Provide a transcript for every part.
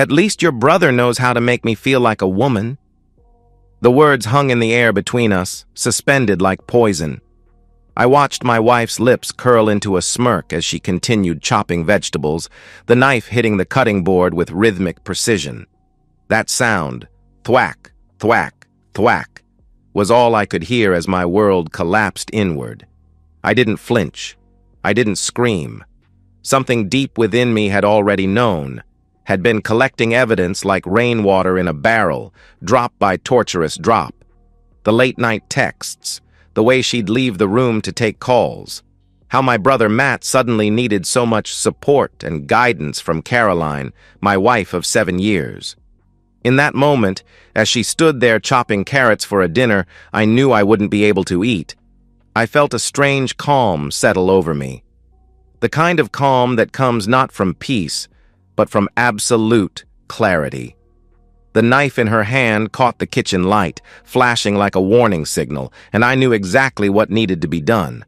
At least your brother knows how to make me feel like a woman." The words hung in the air between us, suspended like poison. I watched my wife's lips curl into a smirk as she continued chopping vegetables, the knife hitting the cutting board with rhythmic precision. That sound, thwack, thwack, thwack, was all I could hear as my world collapsed inward. I didn't flinch. I didn't scream. Something deep within me had already known, had been collecting evidence like rainwater in a barrel, drop by torturous drop. The late-night texts, the way she'd leave the room to take calls, how my brother Matt suddenly needed so much support and guidance from Caroline, my wife of 7 years. In that moment, as she stood there chopping carrots for a dinner I knew I wouldn't be able to eat, I felt a strange calm settle over me. The kind of calm that comes not from peace, but from absolute clarity. The knife in her hand caught the kitchen light, flashing like a warning signal, and I knew exactly what needed to be done.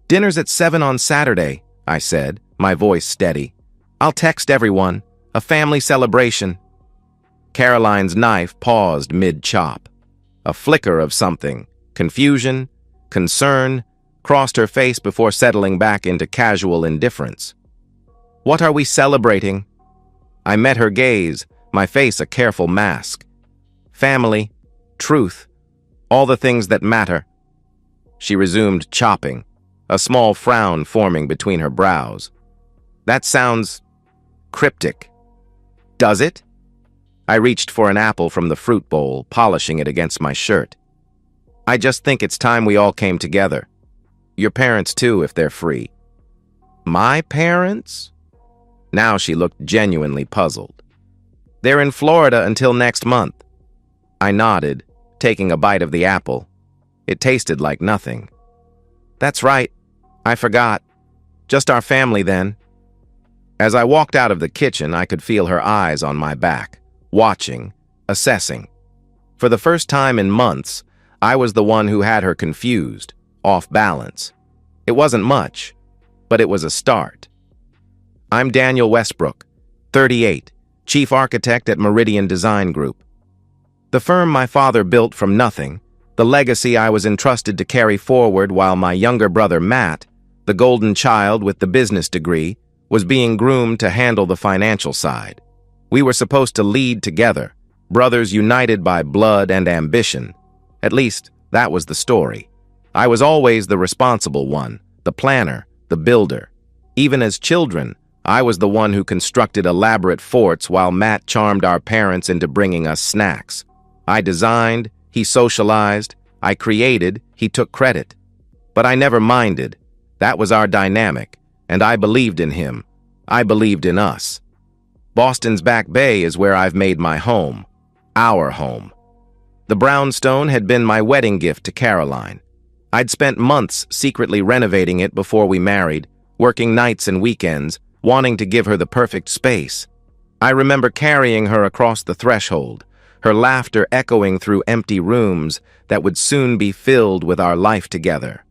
"Dinner's at 7 on Saturday," I said, my voice steady. "I'll text everyone. A family celebration." Caroline's knife paused mid-chop. A flicker of something, confusion, concern, crossed her face before settling back into casual indifference. "What are we celebrating?" I met her gaze, my face a careful mask. "Family, truth, all the things that matter." She resumed chopping, a small frown forming between her brows. "That sounds cryptic." "Does it?" I reached for an apple from the fruit bowl, polishing it against my shirt. "I just think it's time we all came together. Your parents too, if they're free." "My parents?" Now she looked genuinely puzzled. "They're in Florida until next month." I nodded, taking a bite of the apple. It tasted like nothing. "That's right. I forgot. Just our family then." As I walked out of the kitchen, I could feel her eyes on my back, watching, assessing. For the first time in months, I was the one who had her confused, off balance. It wasn't much, but it was a start. "I'm Daniel Westbrook, 38, Chief Architect at Meridian Design Group. The firm my father built from nothing, the legacy I was entrusted to carry forward while my younger brother Matt, the golden child with the business degree, was being groomed to handle the financial side. We were supposed to lead together, brothers united by blood and ambition. At least, that was the story. I was always the responsible one, the planner, the builder. Even as children, I was the one who constructed elaborate forts while Matt charmed our parents into bringing us snacks. I designed, he socialized, I created, he took credit. But I never minded. That was our dynamic, and I believed in him. I believed in us. Boston's Back Bay is where I've made my home, our home. The brownstone had been my wedding gift to Caroline. I'd spent months secretly renovating it before we married, working nights and weekends, wanting to give her the perfect space. I remember carrying her across the threshold, her laughter echoing through empty rooms that would soon be filled with our life together.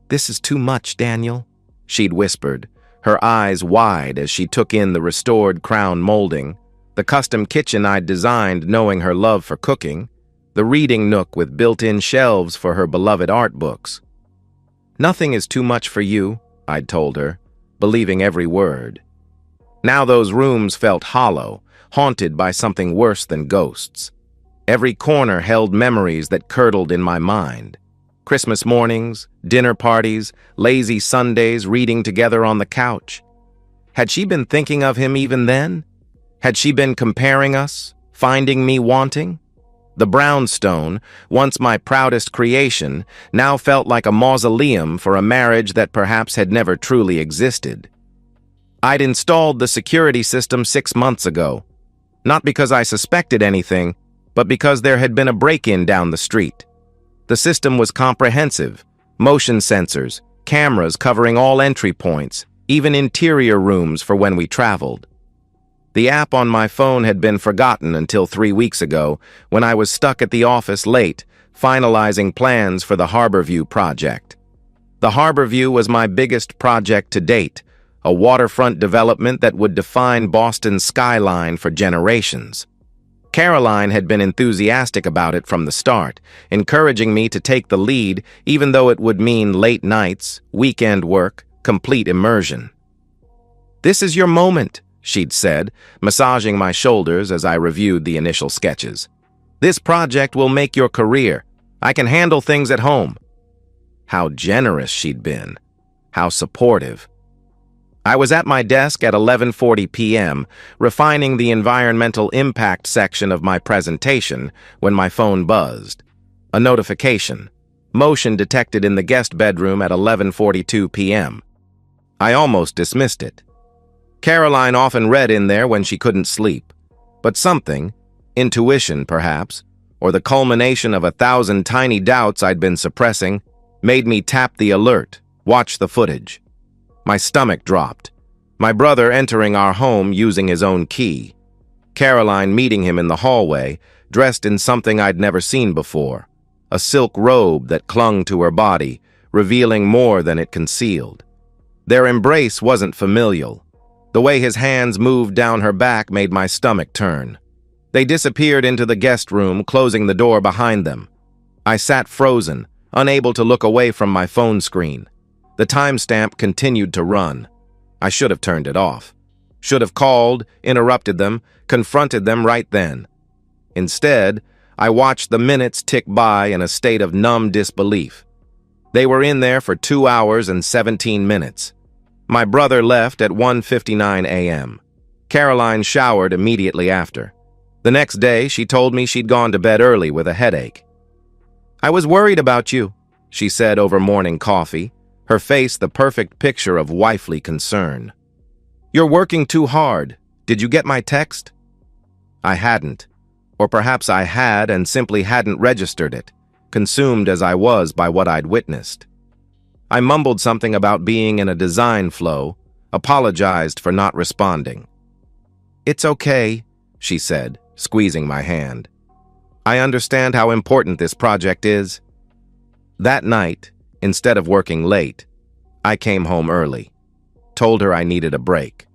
"This is too much, Daniel," she'd whispered, her eyes wide as she took in the restored crown molding, the custom kitchen I'd designed knowing her love for cooking, the reading nook with built-in shelves for her beloved art books. "Nothing is too much for you," I'd told her, believing every word. Now those rooms felt hollow, haunted by something worse than ghosts. Every corner held memories that curdled in my mind. Christmas mornings, dinner parties, lazy Sundays reading together on the couch. Had she been thinking of him even then? Had she been comparing us, finding me wanting? The brownstone, once my proudest creation, now felt like a mausoleum for a marriage that perhaps had never truly existed. I'd installed the security system 6 months ago, not because I suspected anything, but because there had been a break-in down the street. The system was comprehensive, motion sensors, cameras covering all entry points, even interior rooms for when we traveled. The app on my phone had been forgotten until 3 weeks ago, when I was stuck at the office late, finalizing plans for the Harborview project. The Harborview was my biggest project to date, a waterfront development that would define Boston's skyline for generations. Caroline had been enthusiastic about it from the start, encouraging me to take the lead even though it would mean late nights, weekend work, complete immersion. "This is your moment," she'd said, massaging my shoulders as I reviewed the initial sketches. "This project will make your career. I can handle things at home." How generous she'd been. How supportive. I was at my desk at 11:40 p.m., refining the environmental impact section of my presentation when my phone buzzed. A notification. Motion detected in the guest bedroom at 11:42 p.m. I almost dismissed it. Caroline often read in there when she couldn't sleep. But something, intuition perhaps, or the culmination of 1,000 tiny doubts I'd been suppressing, made me tap the alert, watch the footage. My stomach dropped. My brother entering our home using his own key. Caroline meeting him in the hallway, dressed in something I'd never seen before. A silk robe that clung to her body, revealing more than it concealed. Their embrace wasn't familial. The way his hands moved down her back made my stomach turn. They disappeared into the guest room, closing the door behind them. I sat frozen, unable to look away from my phone screen. The timestamp continued to run. I should have turned it off. Should have called, interrupted them, confronted them right then. Instead, I watched the minutes tick by in a state of numb disbelief. They were in there for 2 hours and 17 minutes. My brother left at 1:59 a.m. Caroline showered immediately after. The next day, she told me she'd gone to bed early with a headache. "I was worried about you," she said over morning coffee, her face the perfect picture of wifely concern. "You're working too hard. Did you get my text?" I hadn't. Or perhaps I had and simply hadn't registered it, consumed as I was by what I'd witnessed. I mumbled something about being in a design flow, apologized for not responding. "It's okay," she said, squeezing my hand. "I understand how important this project is." That night, instead of working late, I came home early, told her I needed a break.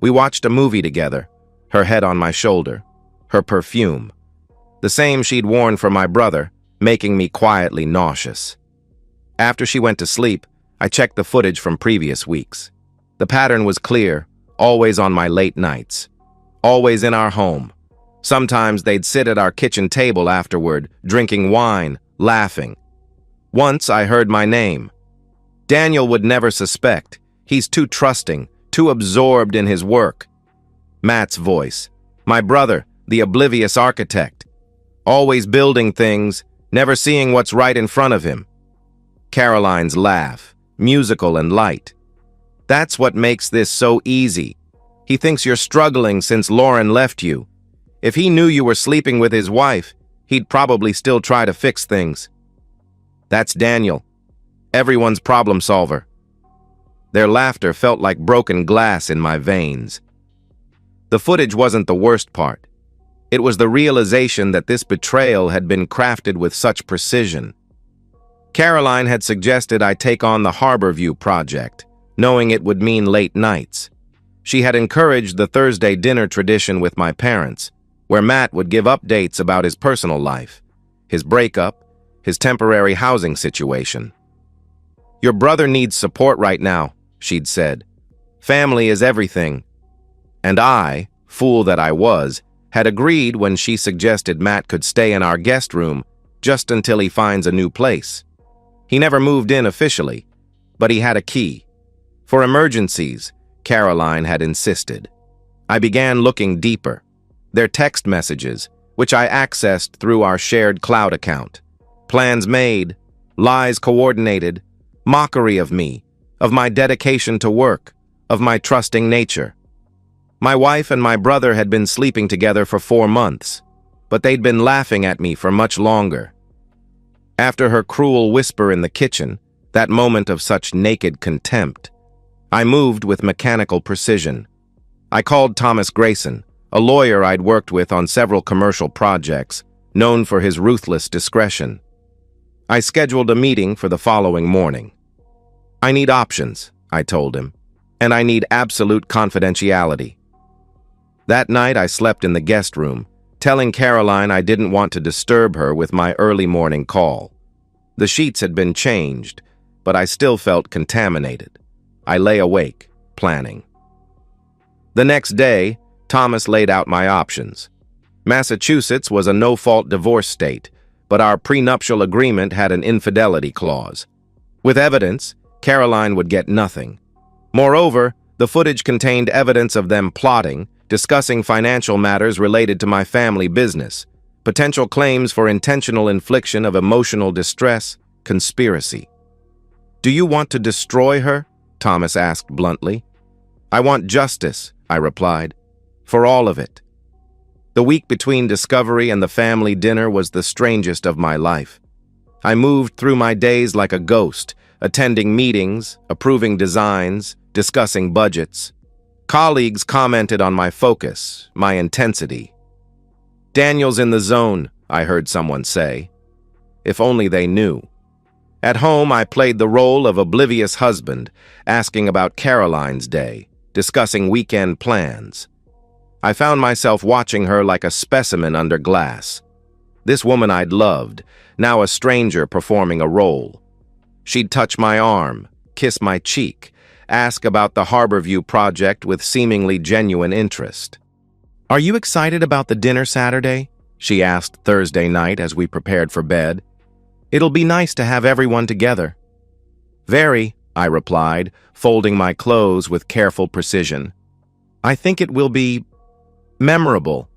We watched a movie together, her head on my shoulder, her perfume, the same she'd worn for my brother, making me quietly nauseous. After she went to sleep, I checked the footage from previous weeks. The pattern was clear, always on my late nights, always in our home. Sometimes they'd sit at our kitchen table afterward, drinking wine, laughing. Once I heard my name. Daniel would never suspect. He's too trusting, too absorbed in his work. Matt's voice. My brother, the oblivious architect. Always building things, never seeing what's right in front of him. Caroline's laugh, musical and light. "That's what makes this so easy. He thinks you're struggling since Lauren left you. If he knew you were sleeping with his wife, he'd probably still try to fix things. That's Daniel, everyone's problem solver." Their laughter felt like broken glass in my veins. The footage wasn't the worst part. It was the realization that this betrayal had been crafted with such precision. Caroline had suggested I take on the Harborview project, knowing it would mean late nights. She had encouraged the Thursday dinner tradition with my parents, where Matt would give updates about his personal life, his breakup, his temporary housing situation. "Your brother needs support right now," she'd said. "Family is everything." And I, fool that I was, had agreed when she suggested Matt could stay in our guest room just until he finds a new place. He never moved in officially, but he had a key. For emergencies, Caroline had insisted. I began looking deeper. Their text messages, which I accessed through our shared cloud account. Plans made, lies coordinated, mockery of me, of my dedication to work, of my trusting nature. My wife and my brother had been sleeping together for 4 months, but they'd been laughing at me for much longer. After her cruel whisper in the kitchen, that moment of such naked contempt, I moved with mechanical precision. I called Thomas Grayson, a lawyer I'd worked with on several commercial projects, known for his ruthless discretion. I scheduled a meeting for the following morning. "I need options," I told him. and I need absolute confidentiality. That night, I slept in the guest room, telling Caroline I didn't want to disturb her with my early morning call. The sheets had been changed, but I still felt contaminated. I lay awake, planning. The next day, Thomas laid out my options. Massachusetts was a no-fault divorce state, but our prenuptial agreement had an infidelity clause. With evidence, Caroline would get nothing. Moreover, the footage contained evidence of them plotting, discussing financial matters related to my family business, potential claims for intentional infliction of emotional distress, conspiracy. "Do you want to destroy her?" Thomas asked bluntly. "I want justice," I replied, "for all of it." The week between discovery and the family dinner was the strangest of my life. I moved through my days like a ghost, attending meetings, approving designs, discussing budgets. Colleagues commented on my focus, my intensity. "Daniel's in the zone," I heard someone say. If only they knew. At home, I played the role of oblivious husband, asking about Caroline's day, discussing weekend plans. I found myself watching her like a specimen under glass. This woman I'd loved, now a stranger performing a role. She'd touch my arm, kiss my cheek, ask about the Harborview project with seemingly genuine interest. "Are you excited about the dinner Saturday?" she asked Thursday night as we prepared for bed. "It'll be nice to have everyone together." "Very," I replied, folding my clothes with careful precision. "I think it will be memorable."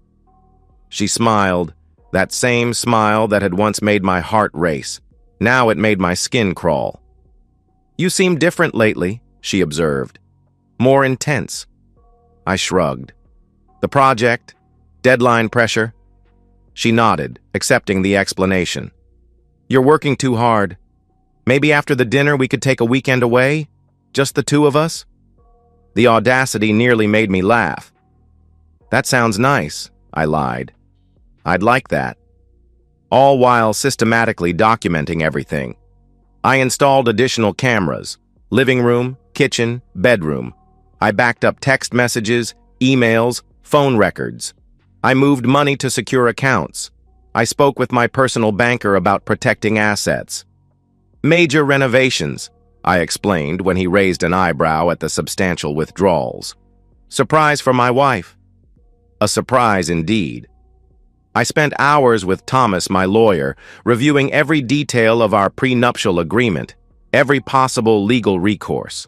She smiled, that same smile that had once made my heart race. Now it made my skin crawl. "You seem different lately," she observed. "More intense." I shrugged. "The project? Deadline pressure?" She nodded, accepting the explanation. "You're working too hard. Maybe after the dinner we could take a weekend away? Just the two of us?" The audacity nearly made me laugh. "That sounds nice," I lied. "I'd like that." All while systematically documenting everything. I installed additional cameras, living room, kitchen, bedroom. I backed up text messages, emails, phone records. I moved money to secure accounts. I spoke with my personal banker about protecting assets. "Major renovations," I explained when he raised an eyebrow at the substantial withdrawals. "Surprise for my wife." A surprise indeed. I spent hours with Thomas, my lawyer, reviewing every detail of our prenuptial agreement, every possible legal recourse.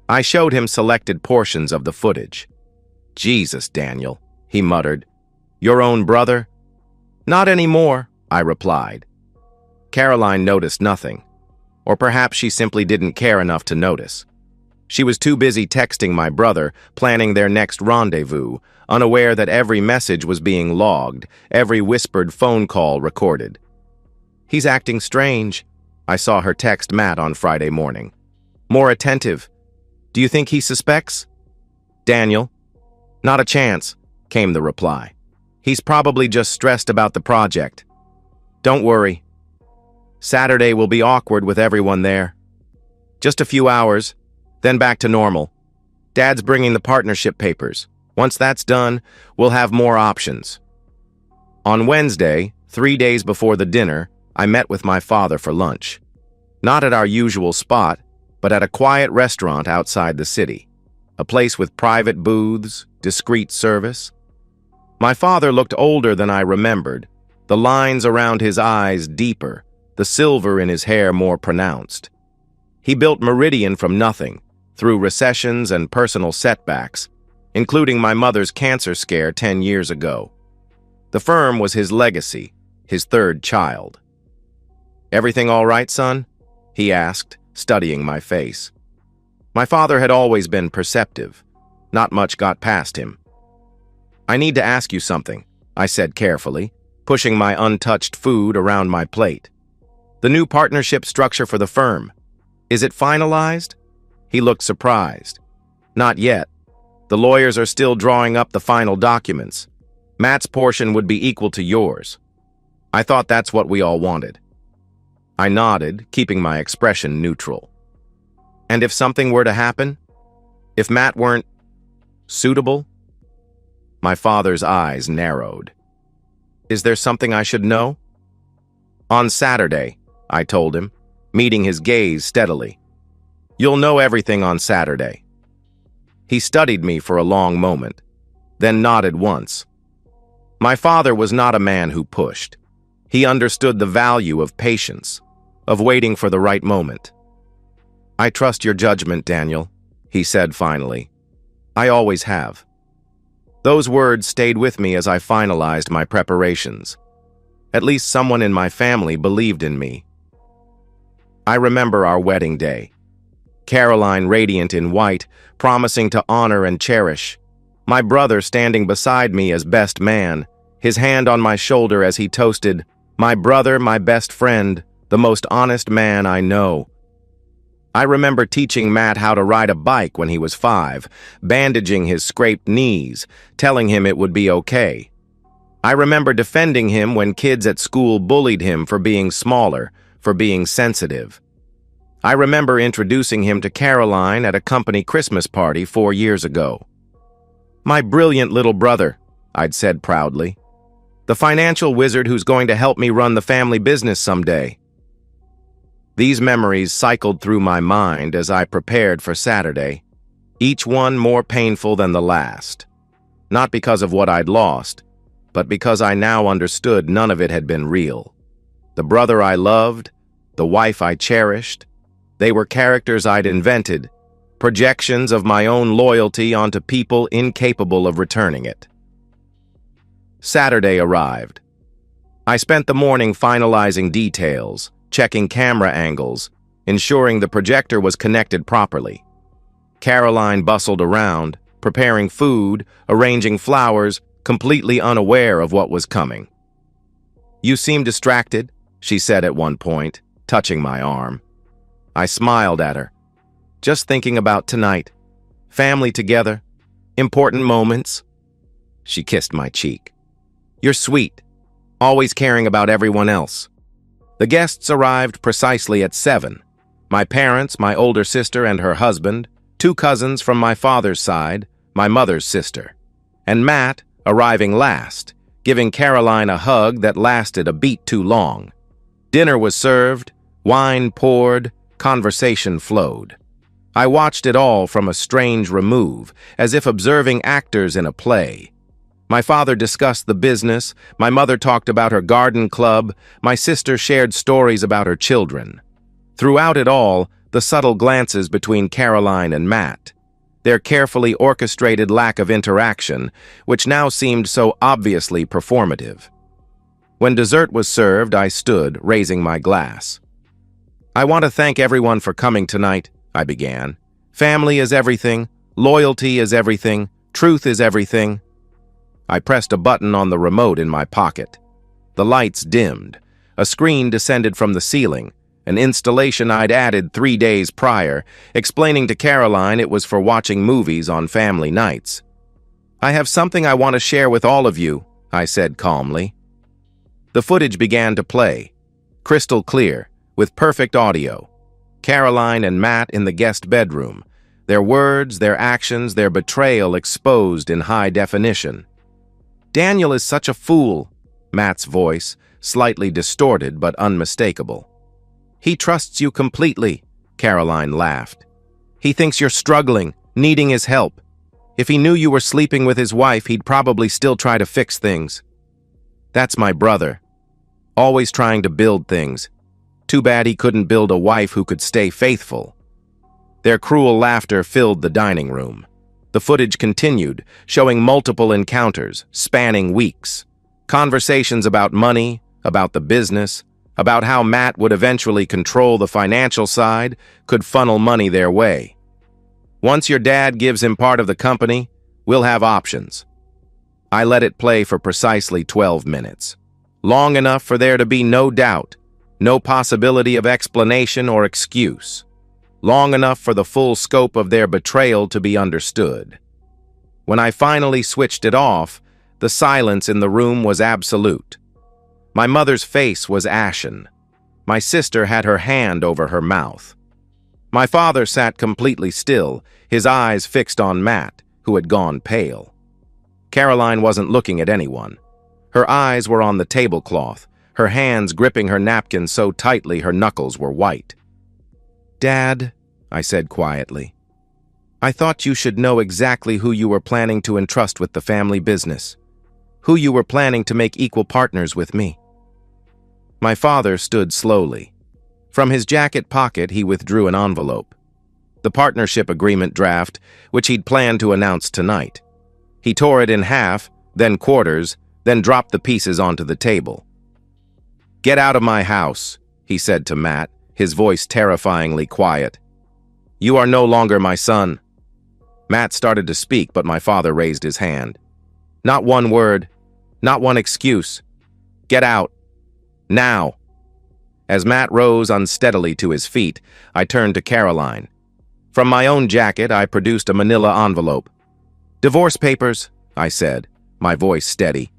I showed him selected portions of the footage. "Jesus, Daniel," he muttered. "Your own brother?" "Not anymore," I replied. Caroline noticed nothing. Or perhaps she simply didn't care enough to notice. She was too busy texting my brother, planning their next rendezvous, unaware that every message was being logged, every whispered phone call recorded. "He's acting strange," I saw her text Matt on Friday morning. "More attentive. Do you think he suspects?" "Daniel?" "Not a chance," came the reply. "He's probably just stressed about the project. Don't worry. Saturday will be awkward with everyone there. Just a few hours, then back to normal. Dad's bringing the partnership papers. Once that's done, we'll have more options." On Wednesday, 3 days before the dinner, I met with my father for lunch. Not at our usual spot, but at a quiet restaurant outside the city. A place with private booths, discreet service. My father looked older than I remembered, the lines around his eyes deeper, the silver in his hair more pronounced. He built Meridian from nothing, through recessions and personal setbacks, including my mother's cancer scare 10 years ago. The firm was his legacy, his third child. "Everything all right, son?" he asked, studying my face. My father had always been perceptive. Not much got past him. "I need to ask you something," I said carefully, pushing my untouched food around my plate. "The new partnership structure for the firm. Is it finalized?" He looked surprised. "Not yet. The lawyers are still drawing up the final documents. Matt's portion would be equal to yours. I thought that's what we all wanted." I nodded, keeping my expression neutral. "And if something were to happen?" If Matt weren't suitable? My father's eyes narrowed. Is there something I should know? On Saturday, I told him, meeting his gaze steadily. You'll know everything on Saturday. He studied me for a long moment, then nodded once. My father was not a man who pushed. He understood the value of patience, of waiting for the right moment. I trust your judgment, Daniel, he said finally. I always have. Those words stayed with me as I finalized my preparations. At least someone in my family believed in me. I remember our wedding day. Caroline radiant in white, promising to honor and cherish. My brother standing beside me as best man, his hand on my shoulder as he toasted, "My brother, my best friend, the most honest man I know." I remember teaching Matt how to ride a bike when he was 5, bandaging his scraped knees, telling him it would be okay. I remember defending him when kids at school bullied him for being smaller, for being sensitive. I remember introducing him to Caroline at a company Christmas party 4 years ago. "My brilliant little brother," I'd said proudly. "The financial wizard who's going to help me run the family business someday." These memories cycled through my mind as I prepared for Saturday, each one more painful than the last. Not because of what I'd lost, but because I now understood none of it had been real. The brother I loved, the wife I cherished, they were characters I'd invented, projections of my own loyalty onto people incapable of returning it. Saturday arrived. I spent the morning finalizing details, checking camera angles, ensuring the projector was connected properly. Caroline bustled around, preparing food, arranging flowers, completely unaware of what was coming. "You seem distracted," she said at one point, touching my arm. I smiled at her. "Just thinking about tonight. Family together. Important moments." She kissed my cheek. "You're sweet, always caring about everyone else." The guests arrived precisely at 7. My parents, my older sister and her husband, 2 cousins from my father's side, my mother's sister, and Matt arriving last, giving Caroline a hug that lasted a beat too long. Dinner was served, wine poured, conversation flowed. I watched it all from a strange remove, as if observing actors in a play. My father discussed the business, my mother talked about her garden club, my sister shared stories about her children. Throughout it all, the subtle glances between Caroline and Matt, their carefully orchestrated lack of interaction, which now seemed so obviously performative. When dessert was served, I stood, raising my glass. "I want to thank everyone for coming tonight," I began. "Family is everything, loyalty is everything, truth is everything." I pressed a button on the remote in my pocket. The lights dimmed. A screen descended from the ceiling, an installation I'd added 3 days prior, explaining to Caroline it was for watching movies on family nights. "I have something I want to share with all of you," I said calmly. The footage began to play, crystal clear, with perfect audio. Caroline and Matt in the guest bedroom, their words, their actions, their betrayal exposed in high definition. "Daniel is such a fool," Matt's voice, slightly distorted but unmistakable. "He trusts you completely," Caroline laughed. "He thinks you're struggling, needing his help. If he knew you were sleeping with his wife, he'd probably still try to fix things." "That's my brother. Always trying to build things. Too bad he couldn't build a wife who could stay faithful." Their cruel laughter filled the dining room. The footage continued, showing multiple encounters, spanning weeks. Conversations about money, about the business, about how Matt would eventually control the financial side, could funnel money their way. "Once your dad gives him part of the company, we'll have options." I let it play for precisely 12 minutes. Long enough for there to be no doubt, no possibility of explanation or excuse. Long enough for the full scope of their betrayal to be understood. When I finally switched it off, the silence in the room was absolute. My mother's face was ashen. My sister had her hand over her mouth. My father sat completely still, his eyes fixed on Matt, who had gone pale. Caroline wasn't looking at anyone. Her eyes were on the tablecloth, her hands gripping her napkin so tightly her knuckles were white. "Dad," I said quietly, "I thought you should know exactly who you were planning to entrust with the family business, who you were planning to make equal partners with me." My father stood slowly. From his jacket pocket, he withdrew an envelope. The partnership agreement draft, which he'd planned to announce tonight. He tore it in half, then quarters, then dropped the pieces onto the table. "Get out of my house," he said to Matt, his voice terrifyingly quiet. "You are no longer my son." Matt started to speak, but my father raised his hand. "Not one word, not one excuse. Get out. Now." As Matt rose unsteadily to his feet, I turned to Caroline. From my own jacket, I produced a manila envelope. "Divorce papers," I said, my voice steady.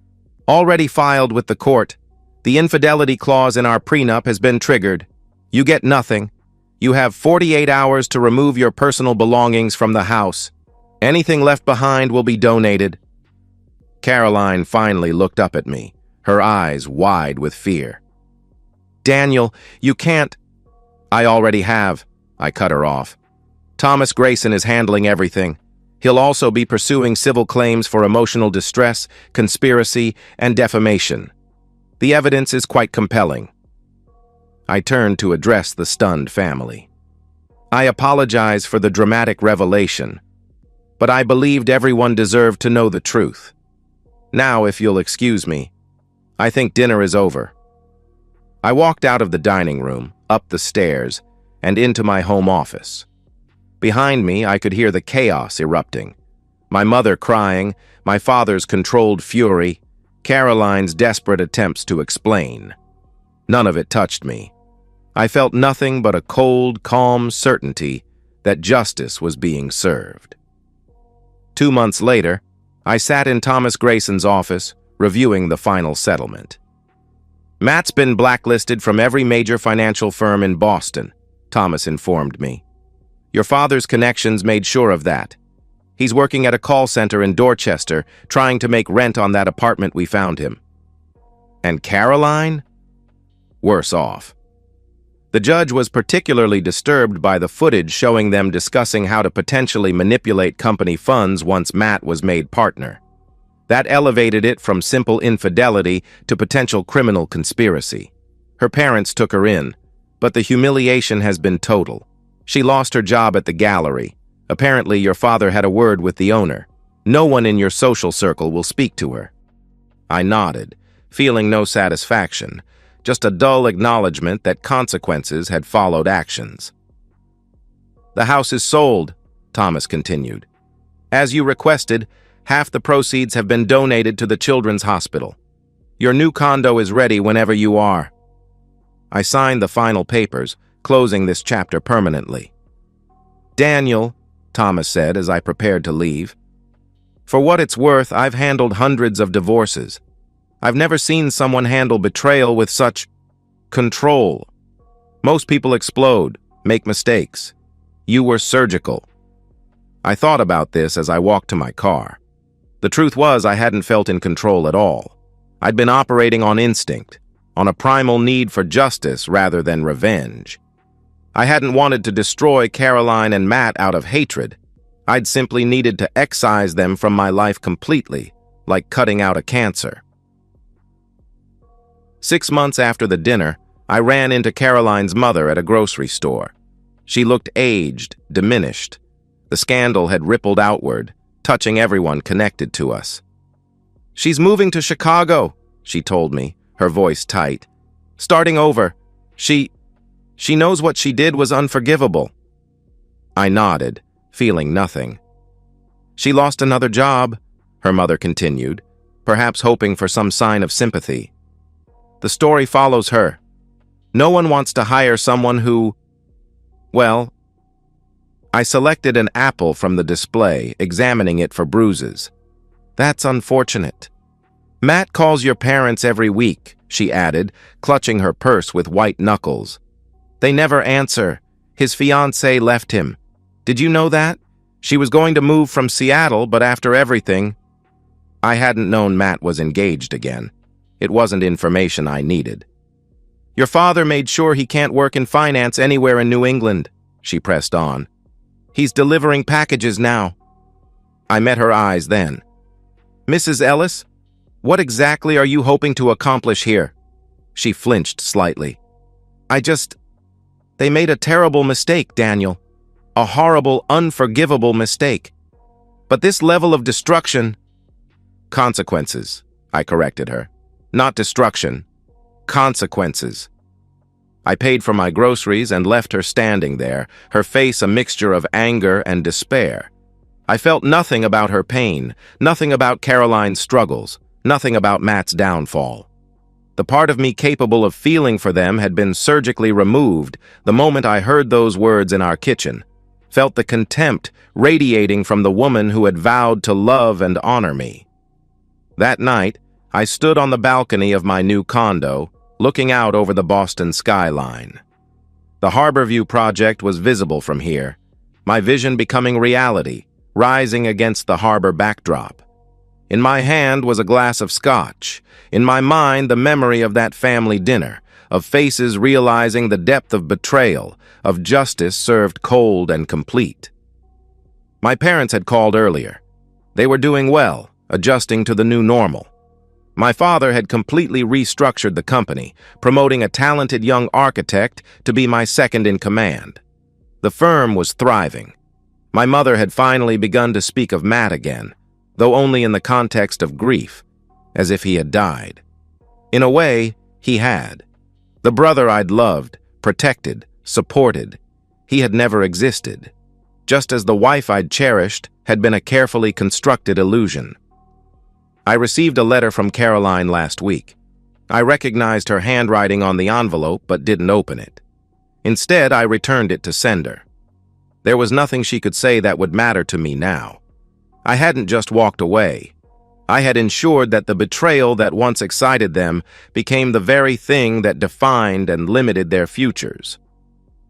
"Already filed with the court. The infidelity clause in our prenup has been triggered. You get nothing. You have 48 hours to remove your personal belongings from the house. Anything left behind will be donated." Caroline finally looked up at me, her eyes wide with fear. "Daniel, you can't—" "I already have," I cut her off. "Thomas Grayson is handling everything. He'll also be pursuing civil claims for emotional distress, conspiracy, and defamation. The evidence is quite compelling." I turned to address the stunned family. "I apologize for the dramatic revelation, but I believed everyone deserved to know the truth. Now, if you'll excuse me, I think dinner is over." I walked out of the dining room, up the stairs, and into my home office. Behind me, I could hear the chaos erupting. My mother crying, my father's controlled fury, Caroline's desperate attempts to explain. None of it touched me. I felt nothing but a cold, calm certainty that justice was being served. 2 months later, I sat in Thomas Grayson's office, reviewing the final settlement. "Matt's been blacklisted from every major financial firm in Boston," Thomas informed me. "Your father's connections made sure of that. He's working at a call center in Dorchester, trying to make rent on that apartment we found him." "And Caroline?" "Worse off." The judge was particularly disturbed by the footage showing them discussing how to potentially manipulate company funds once Matt was made partner. That elevated it from simple infidelity to potential criminal conspiracy. Her parents took her in, but the humiliation has been total. She lost her job at the gallery. Apparently, your father had a word with the owner. No one in your social circle will speak to her. I nodded, feeling no satisfaction, just a dull acknowledgement that consequences had followed actions. "The house is sold," Thomas continued. "As you requested, half the proceeds have been donated to the Children's Hospital. Your new condo is ready whenever you are." I signed the final papers, closing this chapter permanently. "Daniel," Thomas said as I prepared to leave, "for what it's worth, I've handled hundreds of divorces. I've never seen someone handle betrayal with such control. Most people explode, make mistakes. You were surgical." I thought about this as I walked to my car. The truth was I hadn't felt in control at all. I'd been operating on instinct, on a primal need for justice rather than revenge. I hadn't wanted to destroy Caroline and Matt out of hatred. I'd simply needed to excise them from my life completely, like cutting out a cancer. 6 months after the dinner, I ran into Caroline's mother at a grocery store. She looked aged, diminished. The scandal had rippled outward, touching everyone connected to us. "She's moving to Chicago," she told me, her voice tight. "Starting over. She knows what she did was unforgivable." I nodded, feeling nothing. "She lost another job," her mother continued, perhaps hoping for some sign of sympathy. "The story follows her. No one wants to hire someone who, well..." I selected an apple from the display, examining it for bruises. "That's unfortunate. Matt calls your parents every week," she added, clutching her purse with white knuckles. "They never answer. His fiancée left him. Did you know that? She was going to move from Seattle, but after everything... I hadn't known Matt was engaged again. It wasn't information I needed. Your father made sure he can't work in finance anywhere in New England, she pressed on. He's delivering packages now. I met her eyes then. Mrs. Ellis, what exactly are you hoping to accomplish here? She flinched slightly. They made a terrible mistake, Daniel. A horrible, unforgivable mistake. But this level of destruction... Consequences, I corrected her. Not destruction. Consequences. I paid for my groceries and left her standing there, her face a mixture of anger and despair. I felt nothing about her pain, nothing about Caroline's struggles, nothing about Matt's downfall. The part of me capable of feeling for them had been surgically removed the moment I heard those words in our kitchen, felt the contempt radiating from the woman who had vowed to love and honor me. That night, I stood on the balcony of my new condo, looking out over the Boston skyline. The Harborview project was visible from here, my vision becoming reality, rising against the harbor backdrop. In my hand was a glass of scotch, in my mind the memory of that family dinner, of faces realizing the depth of betrayal, of justice served cold and complete. My parents had called earlier. They were doing well, adjusting to the new normal. My father had completely restructured the company, promoting a talented young architect to be my second in command. The firm was thriving. My mother had finally begun to speak of Matt again, though only in the context of grief, as if he had died. In a way, he had. The brother I'd loved, protected, supported, he had never existed, just as the wife I'd cherished had been a carefully constructed illusion. I received a letter from Caroline last week. I recognized her handwriting on the envelope but didn't open it. Instead, I returned it to sender. There was nothing she could say that would matter to me now. I hadn't just walked away. I had ensured that the betrayal that once excited them became the very thing that defined and limited their futures.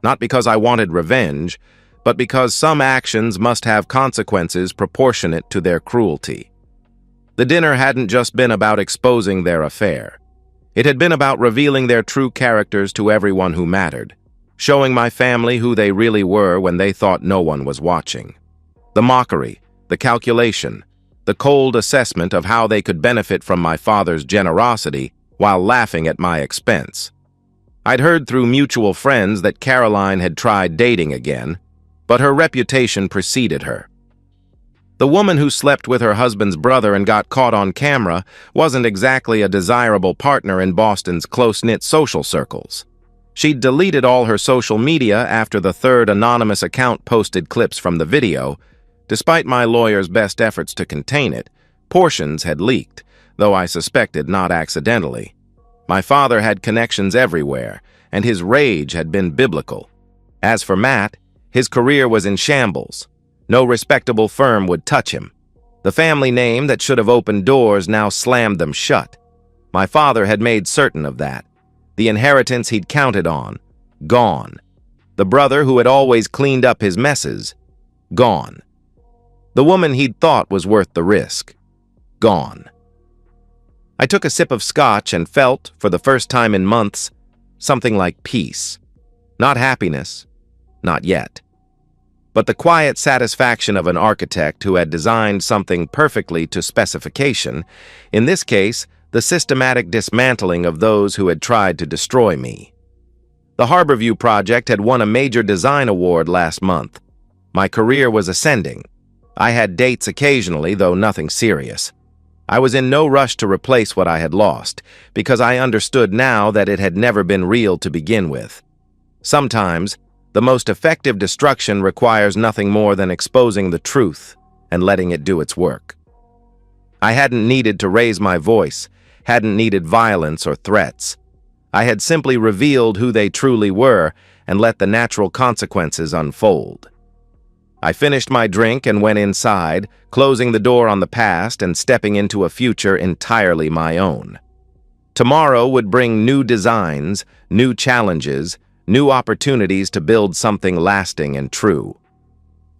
Not because I wanted revenge, but because some actions must have consequences proportionate to their cruelty. The dinner hadn't just been about exposing their affair. It had been about revealing their true characters to everyone who mattered, showing my family who they really were when they thought no one was watching. The mockery, the calculation, the cold assessment of how they could benefit from my father's generosity while laughing at my expense. I'd heard through mutual friends that Caroline had tried dating again, but her reputation preceded her. The woman who slept with her husband's brother and got caught on camera wasn't exactly a desirable partner in Boston's close-knit social circles. She'd deleted all her social media after the third anonymous account posted clips from the video. Despite my lawyer's best efforts to contain it, portions had leaked, though I suspected not accidentally. My father had connections everywhere, and his rage had been biblical. As for Matt, his career was in shambles. No respectable firm would touch him. The family name that should have opened doors now slammed them shut. My father had made certain of that. The inheritance he'd counted on, gone. The brother who had always cleaned up his messes, gone. The woman he'd thought was worth the risk, gone. I took a sip of scotch and felt, for the first time in months, something like peace. Not happiness, not yet. But the quiet satisfaction of an architect who had designed something perfectly to specification, in this case, the systematic dismantling of those who had tried to destroy me. The Harborview project had won a major design award last month. My career was ascending. I had dates occasionally, though nothing serious. I was in no rush to replace what I had lost, because I understood now that it had never been real to begin with. Sometimes, the most effective destruction requires nothing more than exposing the truth and letting it do its work. I hadn't needed to raise my voice, hadn't needed violence or threats. I had simply revealed who they truly were and let the natural consequences unfold. I finished my drink and went inside, closing the door on the past and stepping into a future entirely my own. Tomorrow would bring new designs, new challenges, new opportunities to build something lasting and true.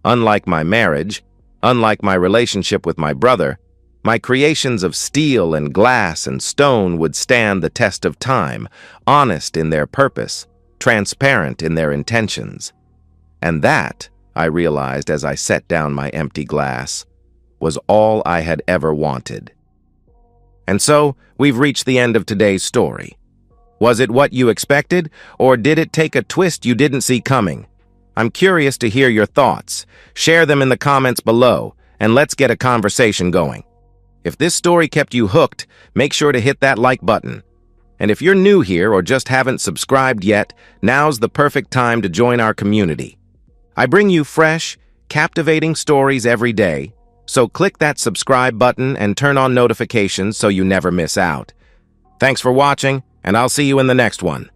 Unlike my marriage, unlike my relationship with my brother, my creations of steel and glass and stone would stand the test of time, honest in their purpose, transparent in their intentions. And that, I realized as I set down my empty glass, was all I had ever wanted. And so, we've reached the end of today's story. Was it what you expected, or did it take a twist you didn't see coming? I'm curious to hear your thoughts. Share them in the comments below, and let's get a conversation going. If this story kept you hooked, make sure to hit that like button. And if you're new here or just haven't subscribed yet, now's the perfect time to join our community. I bring you fresh, captivating stories every day, so click that subscribe button and turn on notifications so you never miss out. Thanks for watching, and I'll see you in the next one.